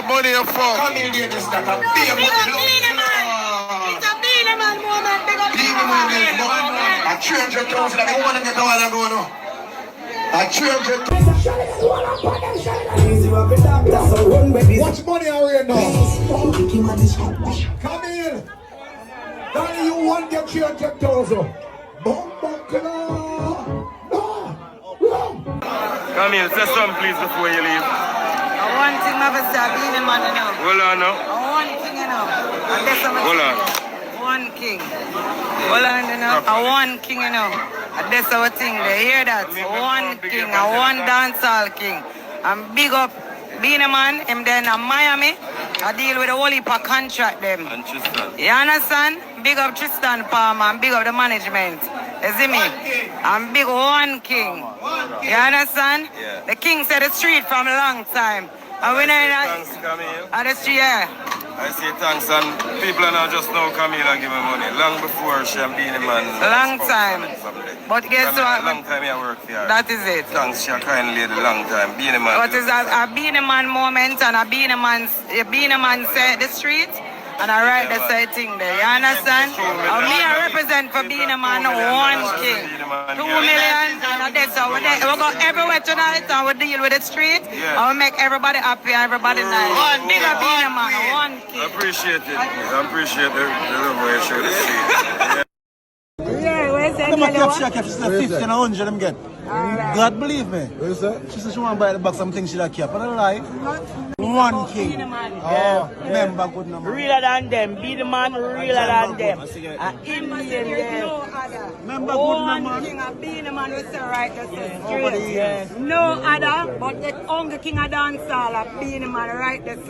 money you fuck. Camille did this that a big It's a Beenie man moment. Big up Beenie man. a 300,000 that woman get all and go now. A 300,000. Watch money around now. Camille. Danny, you want get 300,000. Camille, say something please before you leave. One thing I say, Beenie man, you know. Hold on now. One king, you know. And that's how Hold on. one king. Hold on, you know. One king, you know. And that's our thing. They hear that? One king, one dancehall king. And big up Beenie man, him then in Miami. I deal with the whole heap of contract them. And Tristan. You understand? Big up Tristan Palmer and big up the management. You see me? I'm big one king. You understand? Yeah. The king said the street from a long time. And we know Thanks, Camille. the street, yeah. I say thanks, and people are not just now Camille and give me money. Long before she and Beenie man. Long time. But guess what? Long time I work for her. That is it. Thanks, she a kind lady, long time. Beenie man. What is a Beenie man moment and a Beenie man set the street and I write the same thing there. You understand? And me I represent for Beenie man one king. 2 million and that's how we go everywhere tonight and we deal with the street and we make everybody happy and everybody nice. Big up Beenie man, one king. I appreciate it. I appreciate the love where you show the street. Yeah, where's that? I'm a cap, she's a 50 and 100 them get. God believe me. What is that? She said she want to buy the box, something she like cap. And I lie. One king. Oh, remember good number. Realer than them, be the man realer than them. Indian there. Remember good number. King of Beenie man was so right, that's straight. No other, but the only king of dancehall, Beenie man right, that's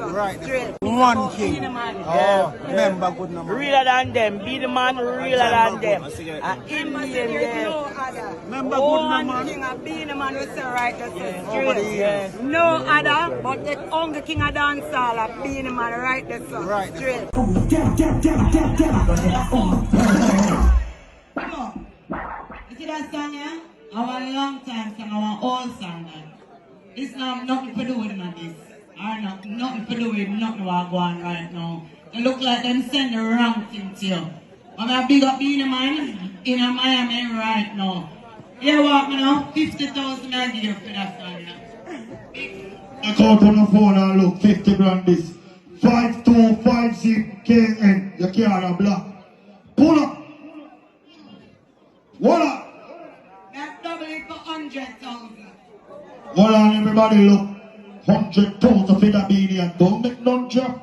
straight. One king. Beenie man. Oh, remember good number. Realer than them, be the man realer than them. Indian there. Remember good number. King of Beenie man was so right, that's straight. No other, but the only king of dancehall, Beenie man right, that's straight. You see that song, yeah? Our long time song, our old song. It's not nothing to do with him and this. Or nothing to do with nothing what go on right now. It look like them send the wrong thing to you. I'm a big up Beenie man in Miami right now. You walk me now, 50,000 I give you for that song, yeah? I call on the phone and look, 50 grand this. 5250 KN, you can't block. Pull up. What up? That's double it for 100,000. Hold on, everybody, look. 100,000 for the Beenie and don't make none drop.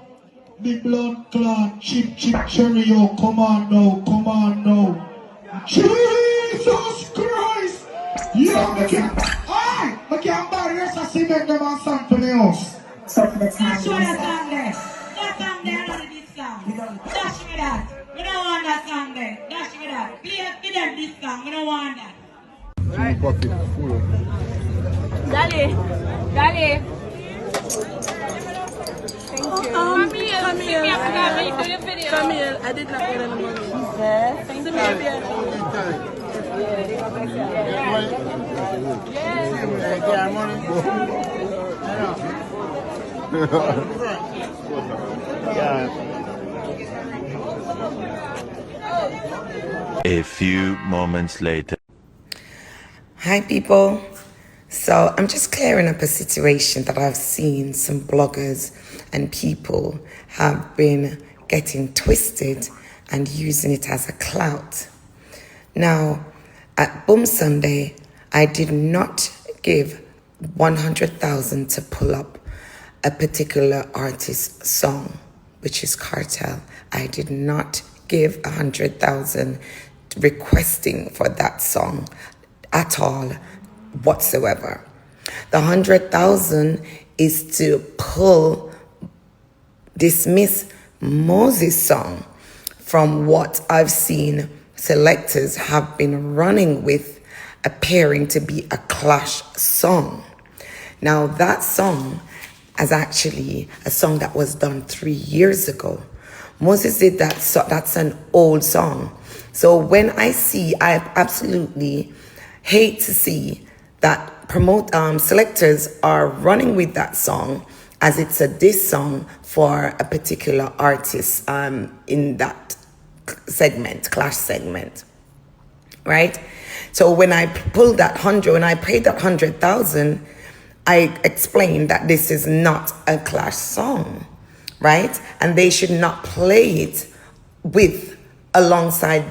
Big blood clot, chip, cherry, yo, come on now. Jesus Christ! Yo, I can't buy the rest of cement them and sand for the house. Show that song there. That song there, not this song. Dash me that. We don't want that song there. Dash me that. Play them this song. We don't want that. Dale. Thank you. Camille, I did not get any money. Thank A few moments later. Hi people. So I'm just clearing up a situation that I've seen some bloggers and people have been getting twisted and using it as a clout. Now, at Boom Sunday, I did not give 100,000 to pull up a particular artist's song, which is Cartel. I did not give 100,000 requesting for that song at all whatsoever. The 100,000 is to dismiss Moses' song from what I've seen selectors have been running with, appearing to be a clash song. Now that song is actually a song that was done 3 years ago. Moses did that, so that's an old song. So when I absolutely hate to see that selectors are running with that song as it's a diss song for a particular artist in that segment, Clash segment, right? So when I pulled that 100, when I paid that 100,000, I explained that this is not a Clash song, right? And they should not play it with alongside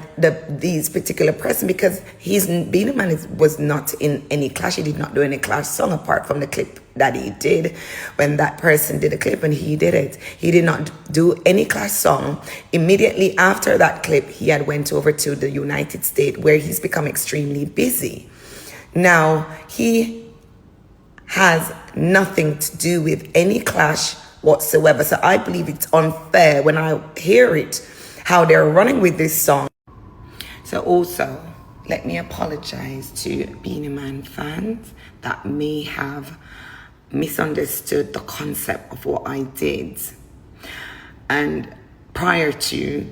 these particular person, because Beenie Man was not in any Clash. He did not do any Clash song apart from the clip that he did when that person did a clip and he did it. He did not do any Clash song. Immediately after that clip, he had went over to the United States, where he's become extremely busy. Now, he has nothing to do with any Clash whatsoever. So I believe it's unfair when I hear it, how they're running with this song. So also, let me apologize to Beenie Man fans that may have misunderstood the concept of what I did. And prior to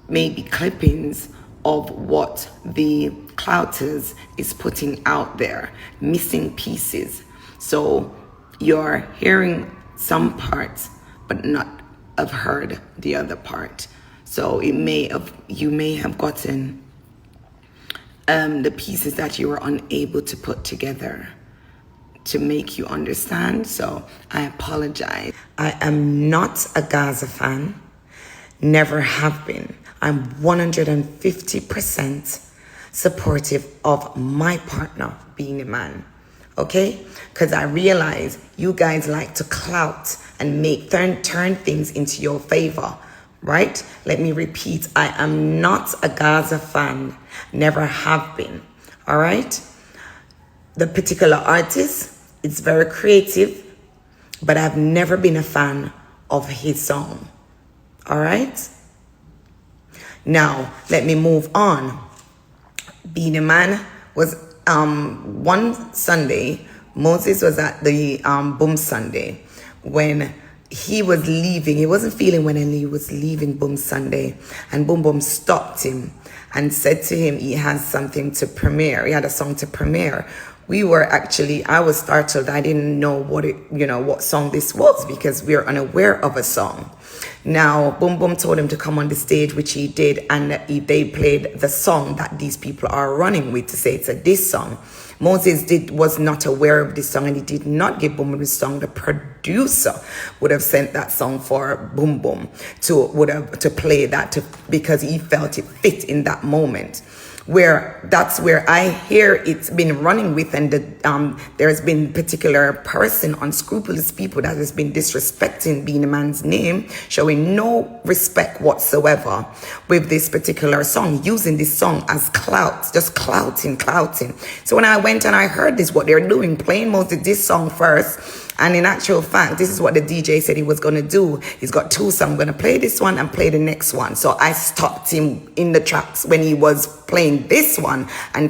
maybe clippings of what the Clouters is putting out there, missing pieces. So you're hearing some parts, but not have heard the other part. So you may have gotten the pieces that you were unable to put together to make you understand. So I apologize. I am not a Gaza fan, never have been. I'm 150% supportive of my partner, Beenie Man. Okay? Because I realize you guys like to clout and turn things into your favor. Right? Let me repeat. I am not a Gaza fan. Never have been. All right? The particular artist is very creative, but I've never been a fan of his song. All right? Now, let me move on. Beenie Man was one Sunday, Moses was at the Boom Sunday when he was leaving. He wasn't feeling well and he was leaving Boom Sunday, and Boom Boom stopped him and said to him he has something to premiere. He had a song to premiere. I was startled. I didn't know what song this was, because we are unaware of a song. Now, Boom Boom told him to come on the stage, which he did, and they played the song that these people are running with to say it's a diss song. Moses was not aware of this song, and he did not give Boom Boom the song. The producer would have sent that song for Boom Boom to play that because he felt it fit in that moment. That's where I hear it's been running with, and there's been particular person, unscrupulous people that has been disrespecting Beenie Man's name, showing no respect whatsoever with this particular song, using this song as clout, just clouting. So when I went and I heard this, what they're doing, playing this song first. And in actual fact, this is what the DJ said he was going to do. He's got two songs. I'm going to play this one and play the next one. So I stopped him in the tracks when he was playing this one and